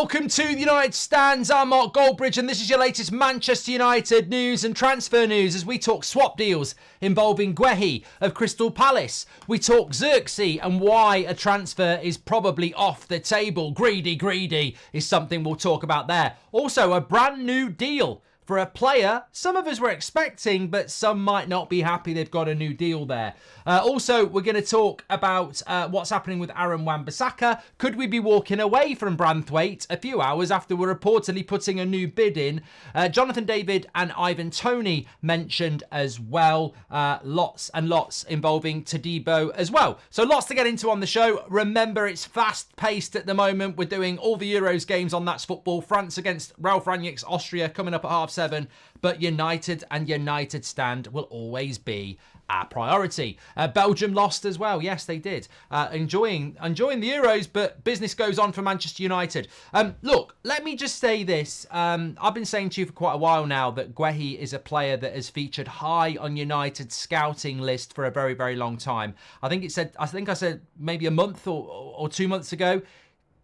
welcome to the United Stands. I'm Mark Goldbridge and this is your latest Manchester United news and transfer news as we talk swap deals involving Guehi of Crystal Palace. We talk Zirkzee and why a transfer is probably off the table. Greedy is something we'll talk about there. Also, a brand new deal for a player some of us were expecting, but some might not be happy they've got a new deal there. Also, we're going to talk about what's happening with Aaron Wan-Bissaka. Could we be walking away from Branthwaite a few hours after we're reportedly putting a new bid in? Jonathan David and Ivan Toney mentioned as well. Lots and lots involving Todibo as well. So lots to get into on the show. Remember, it's fast-paced at the moment. We're doing all the Euros games on That's Football. France against Ralf Rangnick's Austria coming up at 7:30. But United and United Stand will always be our priority. Belgium lost as well. Yes, they did. Enjoying the Euros, but business goes on for Manchester United. Look, let me just say this. I've been saying to you for quite a while now that Guehi is a player that has featured high on United's scouting list for a very, very long time. I think I said maybe a month or 2 months ago,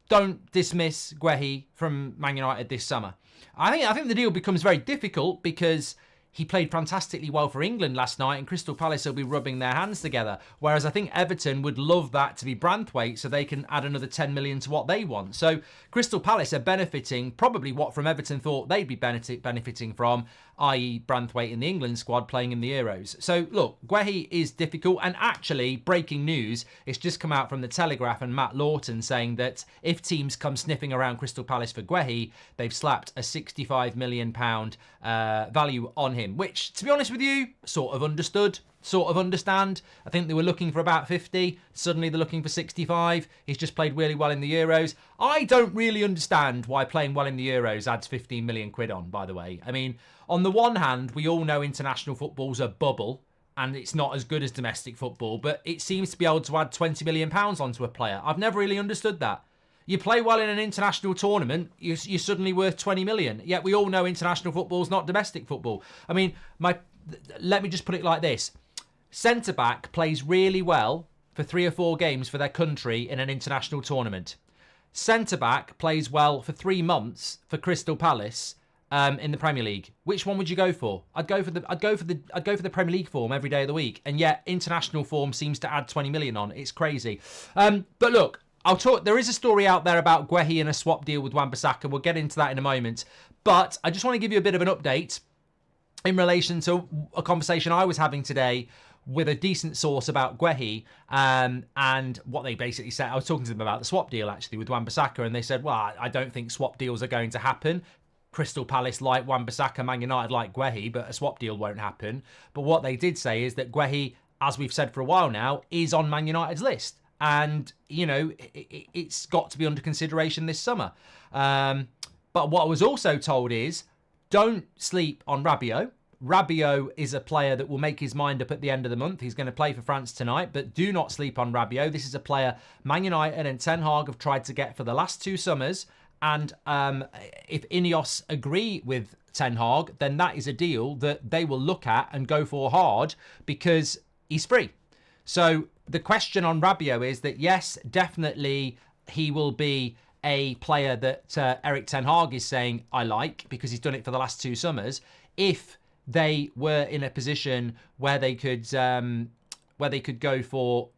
don't dismiss Guehi from Man United this summer. I think the deal becomes very difficult because he played fantastically well for England last night and Crystal Palace will be rubbing their hands together. Whereas I think Everton would love that to be Branthwaite so they can add another 10 million to what they want. So Crystal Palace are benefiting probably what from Everton thought they'd be benefiting from, i.e. Branthwaite in the England squad playing in the Euros. So look, Guehi is difficult, and actually breaking news, it's just come out from the Telegraph and Matt Lawton saying that if teams come sniffing around Crystal Palace for Guehi, they've slapped a £65 million value on him, which, to be honest with you, sort of understood, sort of understand. I think they were looking for about 50. Suddenly they're looking for 65. He's just played really well in the Euros. I don't really understand why playing well in the Euros adds 15 million quid on, by the way. I mean, on the one hand, we all know international football's a bubble and it's not as good as domestic football, but it seems to be able to add £20 million onto a player. I've never really understood that. You play well in an international tournament, you're suddenly worth 20 million. Yet we all know international football is not domestic football. I mean, let me just put it like this. Centre-back plays really well for 3 or 4 games for their country in an international tournament. Centre-back plays well for 3 months for Crystal Palace in the Premier League. Which one would you go for? I'd go for the Premier League form every day of the week, and yet international form seems to add 20 million on. It's crazy. But look, there is a story out there about Guehi and a swap deal with Wan-Bissaka. We'll get into that in a moment. But I just want to give you a bit of an update in relation to a conversation I was having today with a decent source about Guehi and what they basically said. I was talking to them about the swap deal, actually, with Wan-Bissaka, and they said, well, I don't think swap deals are going to happen. Crystal Palace like Wan-Bissaka, Man United like Guehi, but a swap deal won't happen. But what they did say is that Guehi, as we've said for a while now, is on Man United's list. And, you know, it's got to be under consideration this summer. But what I was also told is, don't sleep on Rabiot. Rabiot is a player that will make his mind up at the end of the month. He's going to play for France tonight, but do not sleep on Rabiot. This is a player Man United and Ten Hag have tried to get for the last 2 summers. And if Ineos agree with Ten Hag, then that is a deal that they will look at and go for hard because he's free. So the question on Rabiot is that, yes, definitely he will be a player that Erik Ten Hag is saying I like because he's done it for the last 2 summers. If they were in a position where they could go for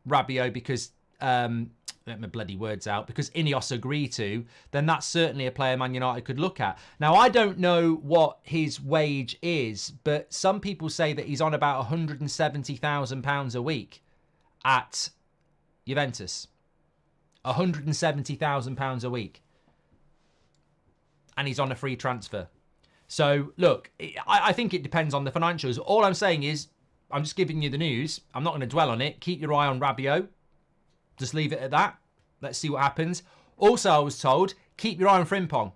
Rabiot because let my bloody words out, because Ineos agree to, then that's certainly a player Man United could look at. Now, I don't know what his wage is, but some people say that he's on about £170,000 a week at Juventus. £170,000 a week. And he's on a free transfer. So, look, I think it depends on the financials. All I'm saying is, I'm just giving you the news. I'm not going to dwell on it. Keep your eye on Rabiot. Just leave it at that. Let's see what happens. Also, I was told, keep your eye on Frimpong.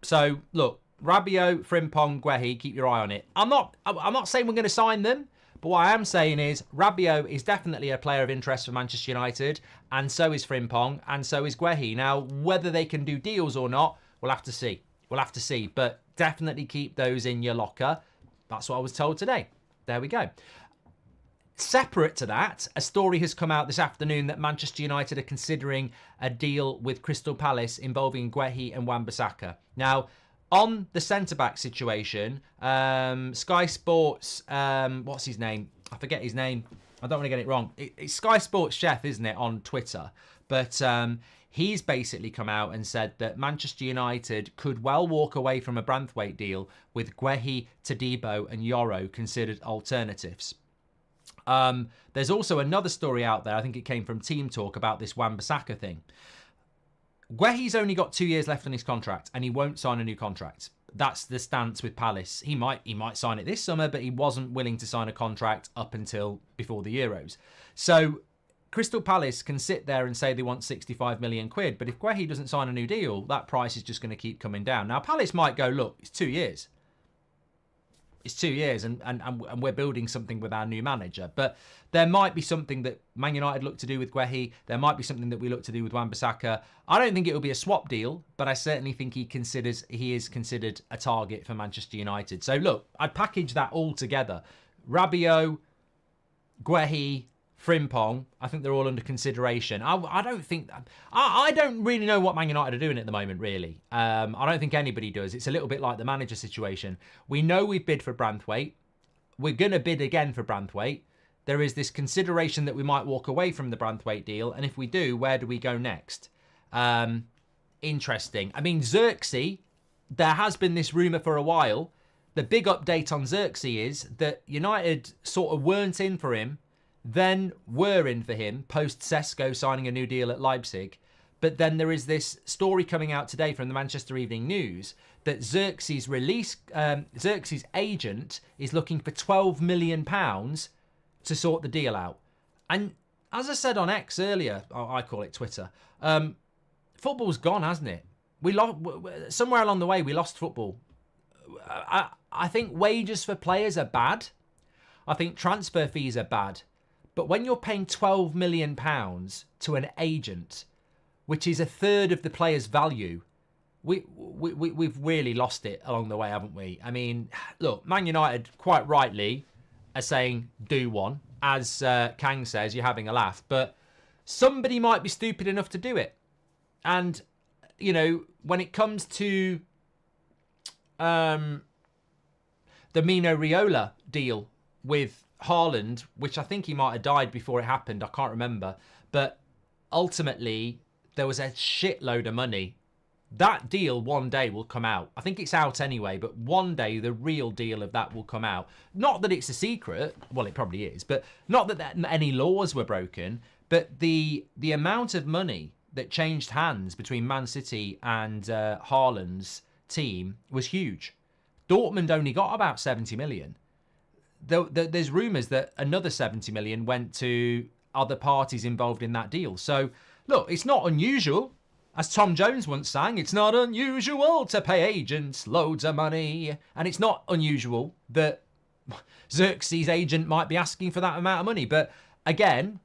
So, look, Rabiot, Frimpong, Guehi, keep your eye on it. I'm not saying we're going to sign them, but what I am saying is Rabiot is definitely a player of interest for Manchester United, and so is Frimpong, and so is Guehi. Now, whether they can do deals or not, we'll have to see. We'll have to see, but definitely keep those in your locker. That's what I was told today. There we go. Separate to that, a story has come out this afternoon that Manchester United are considering a deal with Crystal Palace involving Guehi and Wan-Bissaka. Now, on the centre-back situation, Sky Sports, what's his name? I forget his name. I don't want to get it wrong. It's Sky Sports Chef, isn't it, on Twitter? But he's basically come out and said that Manchester United could well walk away from a Branthwaite deal with Guehi, Todibo and Yoro considered alternatives. There's also another story out there, I think it came from Team Talk, about this Wan-Bissaka thing. Guehi's only got 2 years left on his contract and he won't sign a new contract. That's the stance with Palace. He might sign it this summer, but he wasn't willing to sign a contract up until before the Euros. So Crystal Palace can sit there and say they want 65 million quid, but if Guehi doesn't sign a new deal, that price is just going to keep coming down. Now, Palace might go, look, it's 2 years. It's 2 years and we're building something with our new manager. But there might be something that Man United look to do with Guehi. There might be something that we look to do with Wan-Bissaka. I don't think it will be a swap deal, but I certainly think he is considered a target for Manchester United. So look, I'd package that all together. Rabiot, Guehi, Frimpong, I think they're all under consideration. I don't really know what Man United are doing at the moment, really. I don't think anybody does. It's a little bit like the manager situation. We know we've bid for Branthwaite. We're going to bid again for Branthwaite. There is this consideration that we might walk away from the Branthwaite deal. And if we do, where do we go next? Interesting. I mean, Zirkzee, there has been this rumour for a while. The big update on Zirkzee is that United sort of weren't in for him, then were in for him post Sesko signing a new deal at Leipzig. But then there is this story coming out today from the Manchester Evening News that Zirkzee's agent is looking for £12 million to sort the deal out. And as I said on X earlier, I call it Twitter, football's gone, hasn't it? Somewhere along the way, we lost football. I think wages for players are bad. I think transfer fees are bad. But when you're paying £12 million to an agent, which is a third of the player's value, we've really lost it along the way, haven't we? I mean, look, Man United, quite rightly, are saying do one. As Kang says, you're having a laugh. But somebody might be stupid enough to do it. And, you know, when it comes to the Mino Raiola deal with Haaland, which I think he might have died before it happened, I can't remember, but ultimately there was a shitload of money. That deal one day will come out. I think it's out anyway, but one day the real deal of that will come out. Not that it's a secret, well, it probably is, but not that any laws were broken, but the amount of money that changed hands between Man City and Haaland's team was huge. Dortmund only got about 70 million. There's rumours that another 70 million went to other parties involved in that deal. So, look, it's not unusual. As Tom Jones once sang, it's not unusual to pay agents loads of money. And it's not unusual that Zirkzee's agent might be asking for that amount of money. But again,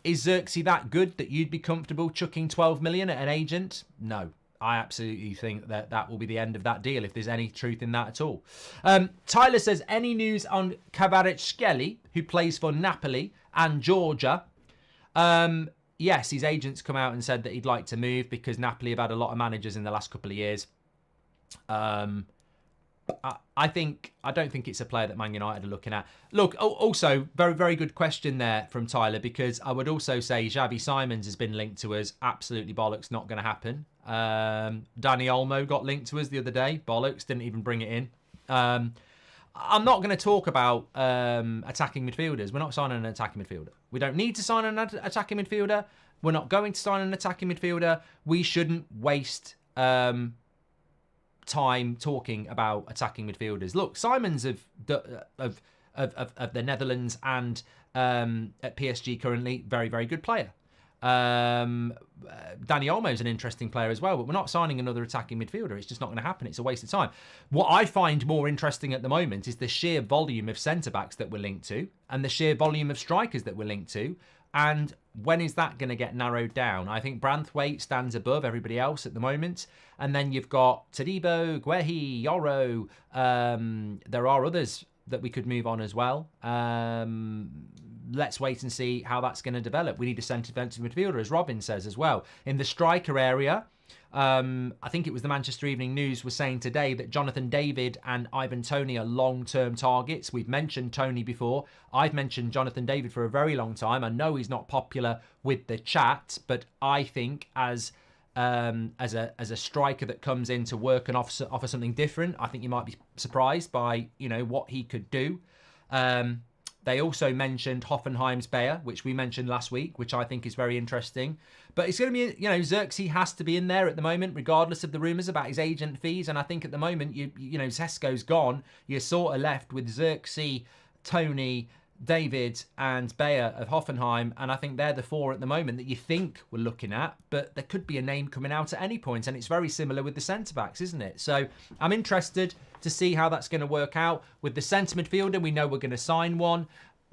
is Zirkzee that good that you'd be comfortable chucking 12 million at an agent? No. I absolutely think that will be the end of that deal, if there's any truth in that at all. Tyler says, any news on Kvaratskhelia, who plays for Napoli and Georgia? Yes, his agent's come out and said that he'd like to move because Napoli have had a lot of managers in the last couple of years. I don't think it's a player that Man United are looking at. Look, also, very, very good question there from Tyler, because I would also say Xavi Simons has been linked to us. Absolutely bollocks, not going to happen. Danny Olmo got linked to us the other day. Bollocks, didn't even bring it in. I'm not going to talk about attacking midfielders. We're not signing an attacking midfielder. We don't need to sign an attacking midfielder. We're not going to sign an attacking midfielder. We shouldn't waste time talking about attacking midfielders. Look, Simons of the Netherlands and at PSG currently, very, very good player. Danny Olmo is an interesting player as well, but we're not signing another attacking midfielder. It's just not going to happen. It's a waste of time. What I find more interesting at the moment is the sheer volume of centre-backs that we're linked to and the sheer volume of strikers that we're linked to. And when is that going to get narrowed down? I think Branthwaite stands above everybody else at the moment. And then you've got Todibo, Guehi, Yoro. There are others that we could move on as well. Let's wait and see how that's going to develop. We need a centre defensive midfielder, as Robin says as well. In the striker area, I think it was the Manchester Evening News was saying today that Jonathan David and Ivan Toney are long-term targets. We've mentioned Toney before. I've mentioned Jonathan David for a very long time. I know he's not popular with the chat, but I think as a striker that comes in to work and offer something different, I think you might be surprised by what he could do. They also mentioned Hoffenheim's Bayer, which we mentioned last week, which I think is very interesting. But it's going to be, Zirkzee has to be in there at the moment, regardless of the rumours about his agent fees. And I think at the moment, Zesco's gone. You're sort of left with Zirkzee, Toney, David and Bayer of Hoffenheim, and I think they're the four at the moment that you think we're looking at, but there could be a name coming out at any point, and it's very similar with the centre-backs, isn't it? So I'm interested to see how that's going to work out. With the centre midfielder, we know we're going to sign one,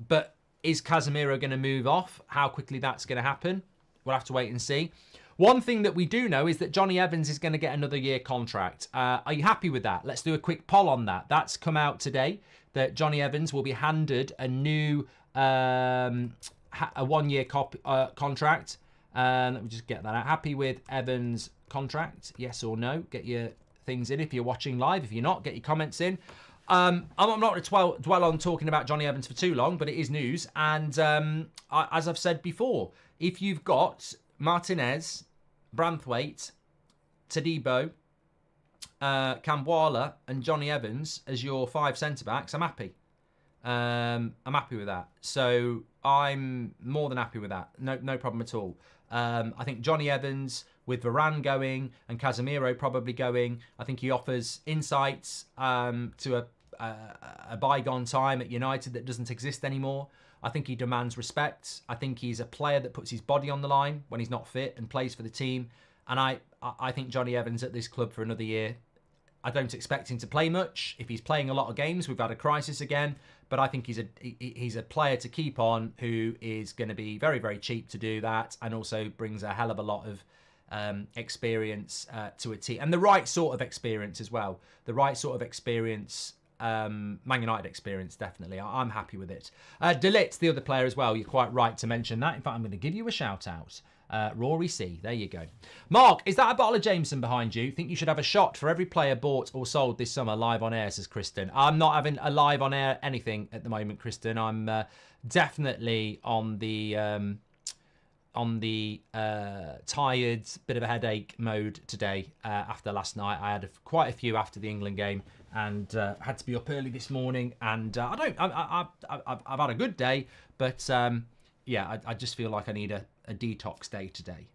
but is Casemiro going to move off? How quickly that's going to happen? We'll have to wait and see. One thing that we do know is that Johnny Evans is going to get another year contract. Are you happy with that? Let's do a quick poll on that. That's come out today, that Johnny Evans will be handed a new a one-year contract. Let me just get that out. Happy with Evans' contract? Yes or no? Get your things in if you're watching live. If you're not, get your comments in. I'm not going to dwell on talking about Johnny Evans for too long, but it is news. And as I've said before, if you've got Martinez, Branthwaite, Todibo, Camboire and Johnny Evans as your 5 centre-backs, I'm happy. I'm happy with that. So I'm more than happy with that. No problem at all. I think Johnny Evans, with Varane going and Casemiro probably going, I think he offers insights to a bygone time at United that doesn't exist anymore. I think he demands respect. I think he's a player that puts his body on the line when he's not fit and plays for the team. And I think Johnny Evans at this club for another year. I don't expect him to play much. If he's playing a lot of games, we've had a crisis again. But I think he's a player to keep on who is going to be very, very cheap to do that, and also brings a hell of a lot of experience to a team, and the right sort of experience as well. The right sort of experience. Man United experience, definitely. I'm happy with it. Delit's the other player as well. You're quite right to mention that. In fact, I'm going to give you a shout out. Rory C. There you go. Mark, is that a bottle of Jameson behind you? Think you should have a shot for every player bought or sold this summer live on air, says Kristen. I'm not having a live on air anything at the moment, Kristen. I'm definitely on the tired, bit of a headache mode today after last night. I had quite a few after the England game, and had to be up early this morning. And I've had a good day, but yeah, I just feel like I need a detox day today.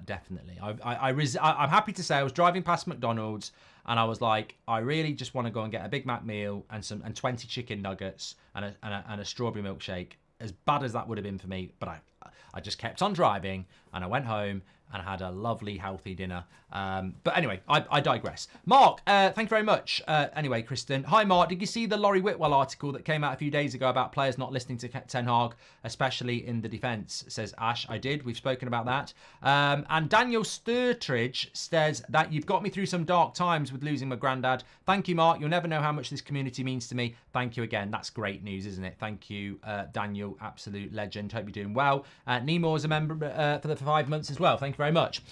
Definitely. I'm happy to say I was driving past McDonald's and I was like, I really just want to go and get a Big Mac meal and 20 chicken nuggets and a strawberry milkshake. As bad as that would have been for me, but I just kept on driving and I went home and had a lovely, healthy dinner. But anyway, I digress. Mark, thank you very much. Anyway, Kristen. Hi, Mark. Did you see the Laurie Whitwell article that came out a few days ago about players not listening to Ten Hag, especially in the defence, says Ash. I did. We've spoken about that. And Daniel Sturtridge says that you've got me through some dark times with losing my granddad. Thank you, Mark. You'll never know how much this community means to me. Thank you again. That's great news, isn't it? Thank you, Daniel. Absolute legend. Hope you're doing well. Nemo's a member for 5 months as well. Thank you very much.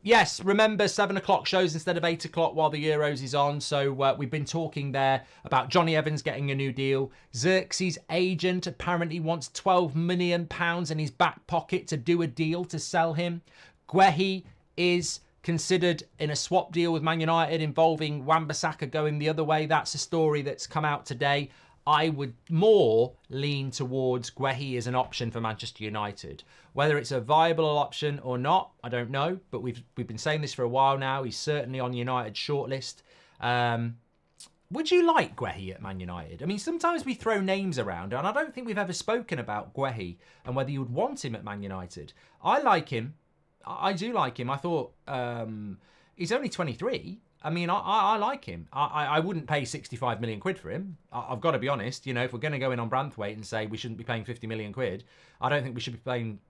Yes, remember 7 o'clock shows instead of 8 o'clock while the Euros is on. So we've been talking there about Johnny Evans getting a new deal. Zirkzee's agent apparently wants £12 million in his back pocket to do a deal to sell him. Guehi is considered in a swap deal with Man United involving Wan-Bissaka going the other way. That's a story that's come out today. I would more lean towards Guehi as an option for Manchester United. Whether it's a viable option or not, I don't know. But we've been saying this for a while now. He's certainly on United's shortlist. Would you like Guehi at Man United? I mean, sometimes we throw names around, and I don't think we've ever spoken about Guehi and whether you would want him at Man United. I like him. I do like him. I thought he's only 23. I mean, I like him. I wouldn't pay 65 million quid for him. I've got to be honest. You know, if we're going to go in on Branthwaite and say we shouldn't be paying 50 million quid, I don't think we should be paying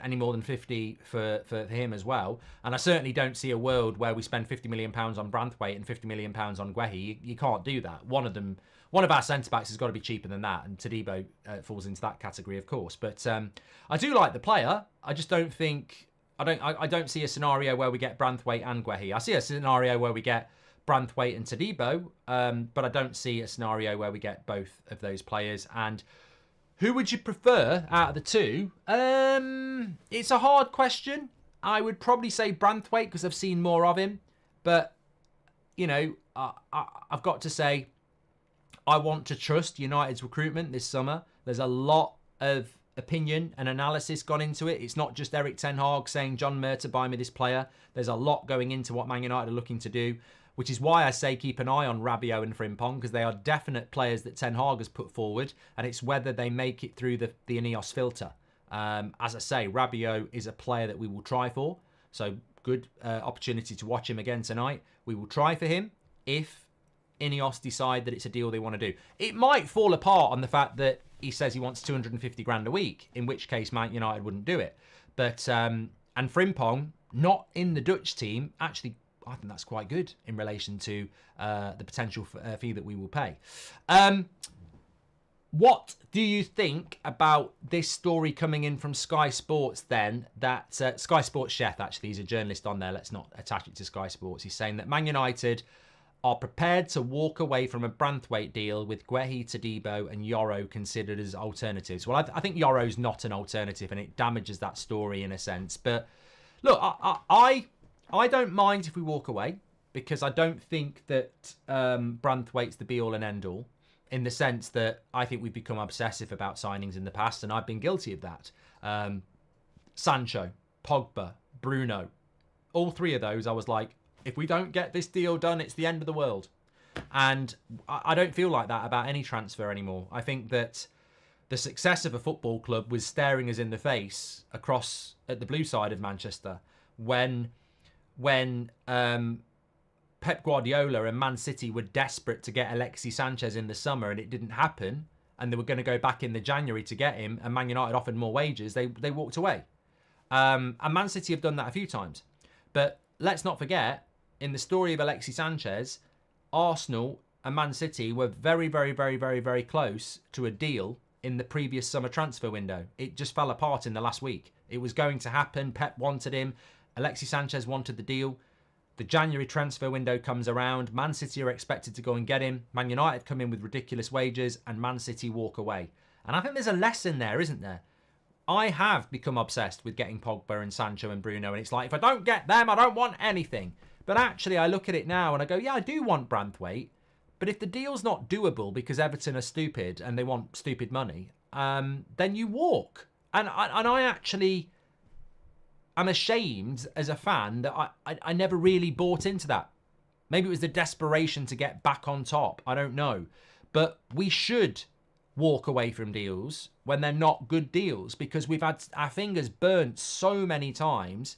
any more than 50 for him as well. And I certainly don't see a world where we spend 50 million pounds on Branthwaite and 50 million pounds on Guehi. You can't do that. One of our centre backs has got to be cheaper than that, and Todibo falls into that category, of course. But I do like the player. I just don't think. I don't see a scenario where we get Branthwaite and Guehi. I see a scenario where we get Branthwaite and Todibo, but I don't see a scenario where we get both of those players. And who would you prefer out of the two? It's a hard question. I would probably say Branthwaite because I've seen more of him. But, you know, I've got to say, I want to trust United's recruitment this summer. There's a lot of opinion and analysis gone into it. It's not just Eric Ten Hag saying, John Murta, buy me this player. There's a lot going into what Man United are looking to do, which is why I say keep an eye on Rabiot and Frimpong, because they are definite players that Ten Hag has put forward, and it's whether they make it through the Ineos filter. As I say, Rabiot is a player that we will try for, so good opportunity to watch him again tonight. We will try for him if Ineos decide that it's a deal they want to do. It might fall apart on the fact that he says he wants 250 grand a week, in which case Man United wouldn't do it. But and Frimpong, not in the Dutch team, actually, I think that's quite good in relation to the potential fee that we will pay. What do you think about this story coming in from Sky Sports then? That Sky Sports chef, actually, he's a journalist on there. Let's not attach it to Sky Sports. He's saying that Man United are prepared to walk away from a Branthwaite deal with Guehi, Todibo and Yoro considered as alternatives. Well, I think Yoro's not an alternative, and it damages that story in a sense. But look, I don't mind if we walk away, because I don't think that Branthwaite's the be-all and end-all, in the sense that I think we've become obsessive about signings in the past, and I've been guilty of that. Sancho, Pogba, Bruno, all three of those, I was like, if we don't get this deal done, it's the end of the world. And I don't feel like that about any transfer anymore. I think that the success of a football club was staring us in the face across at the blue side of Manchester when Pep Guardiola and Man City were desperate to get Alexis Sanchez in the summer, and it didn't happen, and they were going to go back in the January to get him, and Man United offered more wages. They walked away. And Man City have done that a few times. But let's not forget, in the story of Alexis Sanchez, Arsenal and Man City were very, very, very, very, very close to a deal in the previous summer transfer window. It just fell apart in the last week. It was going to happen. Pep wanted him. Alexis Sanchez wanted the deal. The January transfer window comes around. Man City are expected to go and get him. Man United come in with ridiculous wages, and Man City walk away. And I think there's a lesson there, isn't there? I have become obsessed with getting Pogba and Sancho and Bruno, and it's like, if I don't get them, I don't want anything. But actually, I look at it now and I go, yeah, I do want Branthwaite. But if the deal's not doable because Everton are stupid and they want stupid money, then you walk. And I actually am ashamed as a fan that I never really bought into that. Maybe it was the desperation to get back on top. I don't know. But we should walk away from deals when they're not good deals, because we've had our fingers burnt so many times.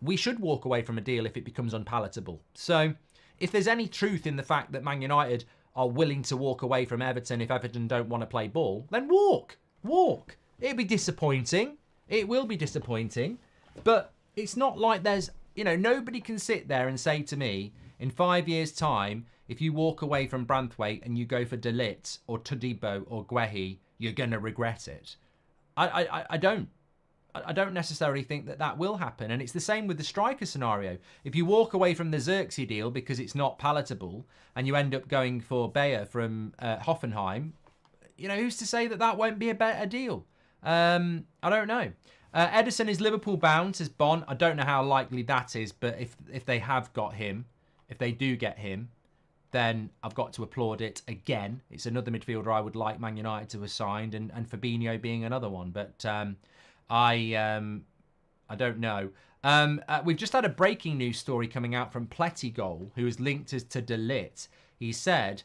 We should walk away from a deal if it becomes unpalatable. So if there's any truth in the fact that Man United are willing to walk away from Everton if Everton don't want to play ball, then walk. It'll be disappointing. It will be disappointing. But it's not like there's, nobody can sit there and say to me, in 5 years' time, if you walk away from Branthwaite and you go for De Ligt or Todibo or Guehi, you're going to regret it. I don't necessarily think that will happen. And it's the same with the striker scenario. If you walk away from the Zirkzee deal because it's not palatable and you end up going for Bayer from Hoffenheim, who's to say that won't be a better deal? I don't know. Edison is Liverpool bound, says Bon. I don't know how likely that is, but if they have got him, if they do get him, then I've got to applaud it again. It's another midfielder I would like Man United to have signed, and Fabinho being another one. But I don't know. We've just had a breaking news story coming out from Plettigol, who is linked to De Ligt. He said,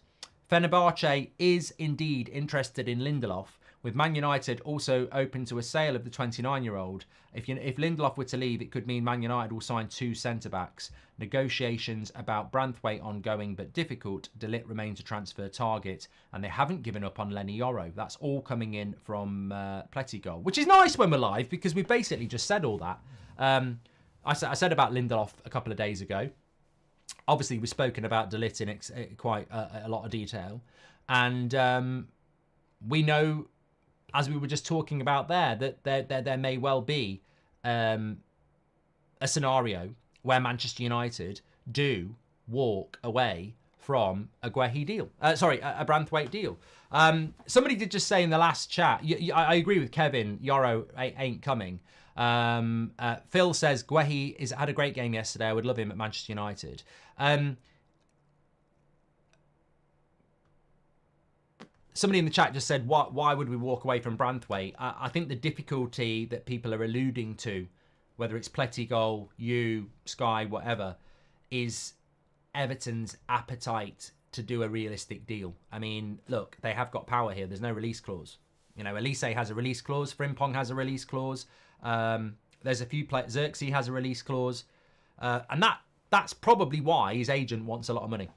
Fenerbahce is indeed interested in Lindelof, With Man United also open to a sale of the 29-year-old, if Lindelof were to leave, it could mean Man United will sign 2 centre-backs. Negotiations about Branthwaite ongoing but difficult. De Ligt remains a transfer target, and they haven't given up on Lenny Yoro. That's all coming in from Pletigol, which is nice when we're live because we basically just said all that. I said about Lindelof a couple of days ago. Obviously, we've spoken about De Ligt in quite a lot of detail, and we know, as we were just talking about there, that there may well be a scenario where Manchester United do walk away from a Guehi deal. A Branthwaite deal. Somebody did just say in the last chat, I agree with Kevin, Yoro ain't coming. Phil says, Guehi had a great game yesterday. I would love him at Manchester United. Somebody in the chat just said, why would we walk away from Branthwaite? I think the difficulty that people are alluding to, whether it's Pletigol, Sky, whatever, is Everton's appetite to do a realistic deal. I mean, look, they have got power here. There's no release clause. You know, Elise has a release clause. Frimpong has a release clause. There's a few players. Zirkzee has a release clause. And that's probably why his agent wants a lot of money.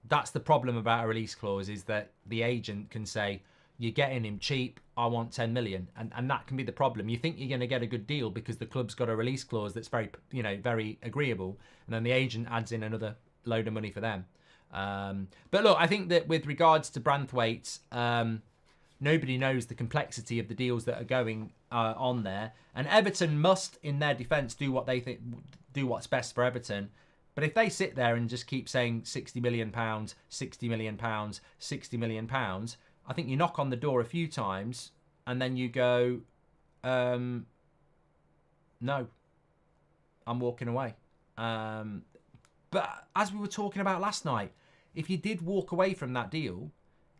That's the problem about a release clause, is that the agent can say, you're getting him cheap, I want 10 million. And that can be the problem. You think you're going to get a good deal because the club's got a release clause that's very, very agreeable. And then the agent adds in another load of money for them. But look, I think that with regards to Branthwaite, nobody knows the complexity of the deals that are going on there. And Everton must, in their defence, do what they think, do what's best for Everton. But if they sit there and just keep saying £60 million, £60 million, £60 million, I think you knock on the door a few times and then you go, no, I'm walking away. But as we were talking about last night, if you did walk away from that deal,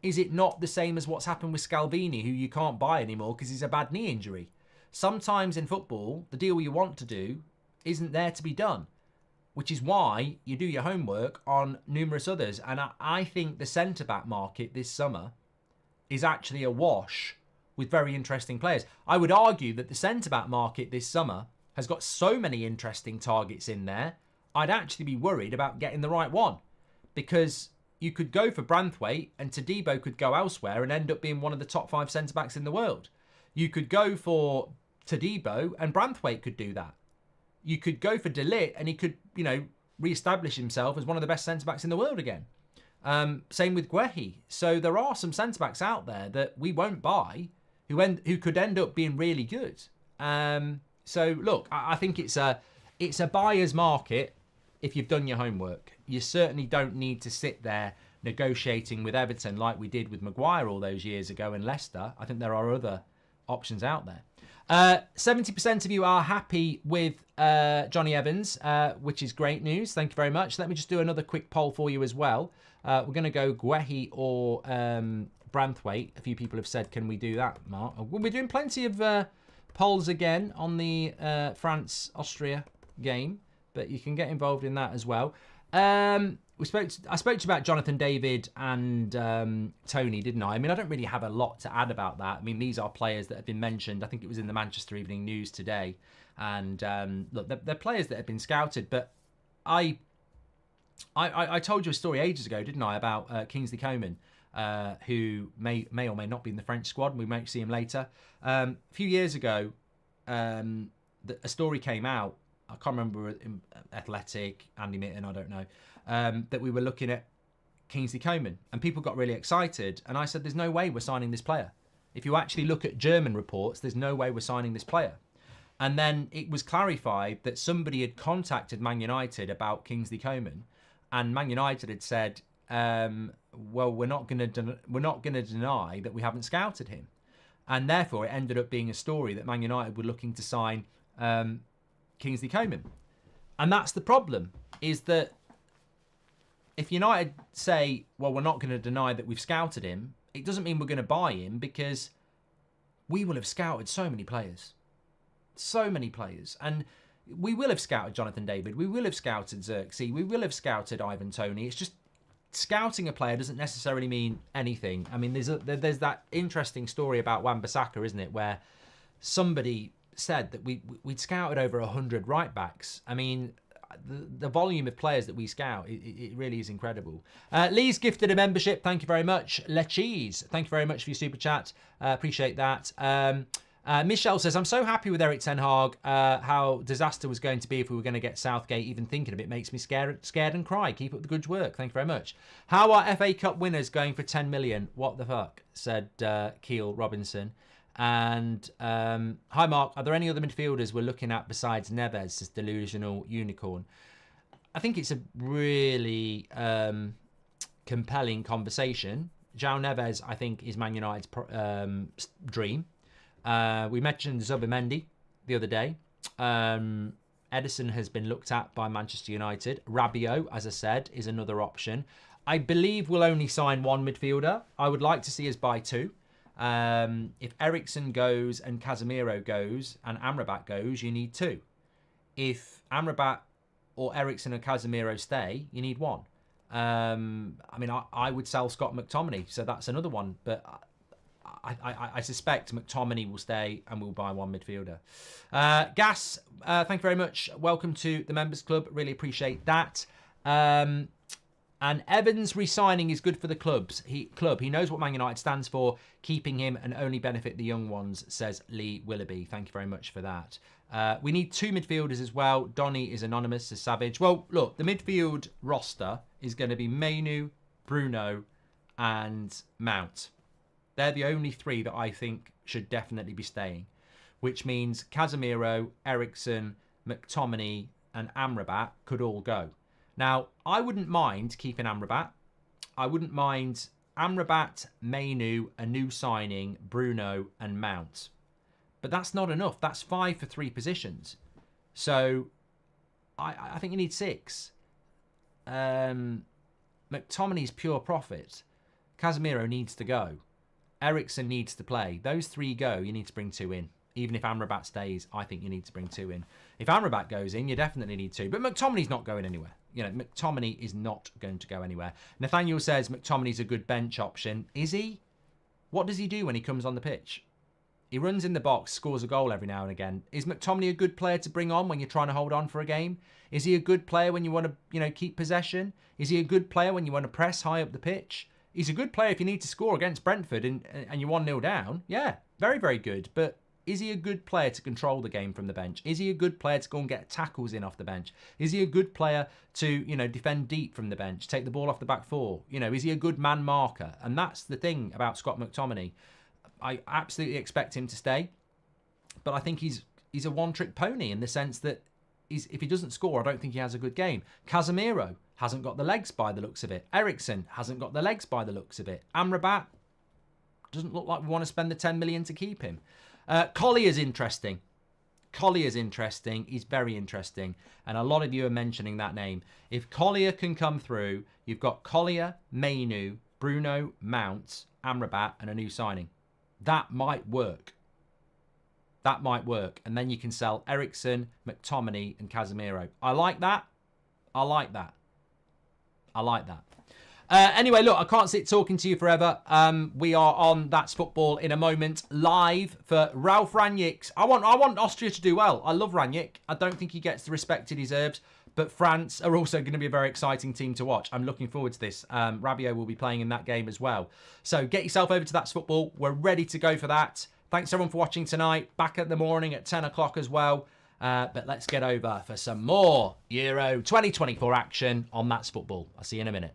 is it not the same as what's happened with Scalvini, who you can't buy anymore because he's a bad knee injury? Sometimes in football, the deal you want to do isn't there to be done, which is why you do your homework on numerous others. And I think the centre-back market this summer is actually awash with very interesting players. I would argue that the centre-back market this summer has got so many interesting targets in there, I'd actually be worried about getting the right one, because you could go for Branthwaite and Todibo could go elsewhere and end up being one of the top 5 centre-backs in the world. You could go for Todibo and Branthwaite could do that. You could go for De Ligt and he could, re-establish himself as one of the best centre-backs in the world again. Same with Guehi. So there are some centre-backs out there that we won't buy who could end up being really good. So look, I think it's a buyer's market if you've done your homework. You certainly don't need to sit there negotiating with Everton like we did with Maguire all those years ago in Leicester. I think there are other options out there. 70% of you are happy with Johnny Evans, which is great news. Thank you very much. Let me just do another quick poll for you as well. We're going to go Guehi or Branthwaite. A few people have said, can we do that, Mark? We're doing plenty of polls again on the France-Austria game, but you can get involved in that as well. I spoke to you about Jonathan David and Tony, didn't I? I mean, I don't really have a lot to add about that. I mean, these are players that have been mentioned. I think it was in the Manchester Evening News today. And look, they're players that have been scouted. But I told you a story ages ago, didn't I, about Kingsley Coman, who may or may not be in the French squad. We might see him later. A few years ago, a story came out. I can't remember, in Athletic, Andy Mitten, I don't know, that we were looking at Kingsley Coman. And people got really excited. And I said, there's no way we're signing this player. If you actually look at German reports, there's no way we're signing this player. And then it was clarified that somebody had contacted Man United about Kingsley Coman. And Man United had said, well, we're not going to deny that we haven't scouted him. And therefore, it ended up being a story that Man United were looking to sign Kingsley Coman. And that's the problem, is that if United say, well, we're not going to deny that we've scouted him, it doesn't mean we're going to buy him, because we will have scouted so many players. So many players. And we will have scouted Jonathan David. We will have scouted Zirkzee. We will have scouted Ivan Toney. It's just scouting a player doesn't necessarily mean anything. I mean, there's that interesting story about Wan-Bissaka, isn't it, where somebody said that we'd scouted over 100 right backs. I mean, the volume of players that we scout, it really is incredible. Lee's gifted a membership. Thank you very much. Lecheese, thank you very much for your super chat. Appreciate that. Michelle says, I'm so happy with Erik ten Hag. How disaster was going to be if we were going to get Southgate. Even thinking of it makes me scared and cry. Keep up the good work. Thank you very much. How are FA Cup winners going for 10 million? What the fuck? Said Keel Robinson. And hi Mark, are there any other midfielders we're looking at besides Neves, this delusional unicorn? I think it's a really compelling conversation. João Neves, I think, is Man United's dream. We mentioned Zubimendi the other day. Edison has been looked at by Manchester United. Rabiot, as I said, is another option. I believe we'll only sign one midfielder. I would like to see us buy two. If Eriksen goes and Casemiro goes and Amrabat goes, you need two. If Amrabat or Eriksen and Casemiro stay, you need one. I mean, I would sell Scott McTominay, so that's another one. But I suspect McTominay will stay and we'll buy one midfielder. Gas, thank you very much. Welcome to the Members Club. Really appreciate that. And Evans re-signing is good for the club. He knows what Man United stands for. Keeping him and only benefit the young ones, says Lee Willoughby. Thank you very much for that. We need two midfielders as well. Donny is anonymous, says Savage. Well, look, the midfield roster is going to be Mainu, Bruno and Mount. They're the only three that I think should definitely be staying, which means Casemiro, Eriksen, McTominay and Amrabat could all go. Now, I wouldn't mind keeping Amrabat. I wouldn't mind Amrabat, Mainu, a new signing, Bruno and Mount. But that's not enough. That's 5 for 3 positions. So, I think you need 6. McTominay's pure profit. Casemiro needs to go. Eriksen needs to play. Those 3 go, you need to bring 2 in. Even if Amrabat stays, I think you need to bring 2 in. If Amrabat goes in, you definitely need 2. But McTominay's not going anywhere. You know, McTominay is not going to go anywhere. Nathaniel says McTominay's a good bench option. Is he? What does he do when he comes on the pitch? He runs in the box, scores a goal every now and again. Is McTominay a good player to bring on when you're trying to hold on for a game? Is he a good player when you want to, keep possession? Is he a good player when you want to press high up the pitch? He's a good player if you need to score against Brentford and you're 1-0 down. Yeah, very, very good. But is he a good player to control the game from the bench? Is he a good player to go and get tackles in off the bench? Is he a good player to, defend deep from the bench, take the ball off the back four? Is he a good man marker? And that's the thing about Scott McTominay. I absolutely expect him to stay, but I think he's a one-trick pony in the sense that if he doesn't score, I don't think he has a good game. Casemiro hasn't got the legs by the looks of it. Eriksen hasn't got the legs by the looks of it. Amrabat doesn't look like we want to spend the 10 million to keep him. Collier's interesting. Collier's interesting. He's very interesting. And a lot of you are mentioning that name. If Collier can come through, you've got Collier, Mainu, Bruno, Mount, Amrabat, and a new signing. That might work. That might work. And then you can sell Eriksen, McTominay, and Casemiro. I like that. I like that. I like that. Anyway, look, I can't sit talking to you forever. We are on That's Football in a moment, live for Ralf Rangnick's. I want Austria to do well. I love Rangnick. I don't think he gets the respect he deserves. But France are also going to be a very exciting team to watch. I'm looking forward to this. Rabiot will be playing in that game as well. So get yourself over to That's Football. We're ready to go for that. Thanks everyone for watching tonight. Back at the morning at 10 o'clock as well. But let's get over for some more Euro 2024 action on That's Football. I'll see you in a minute.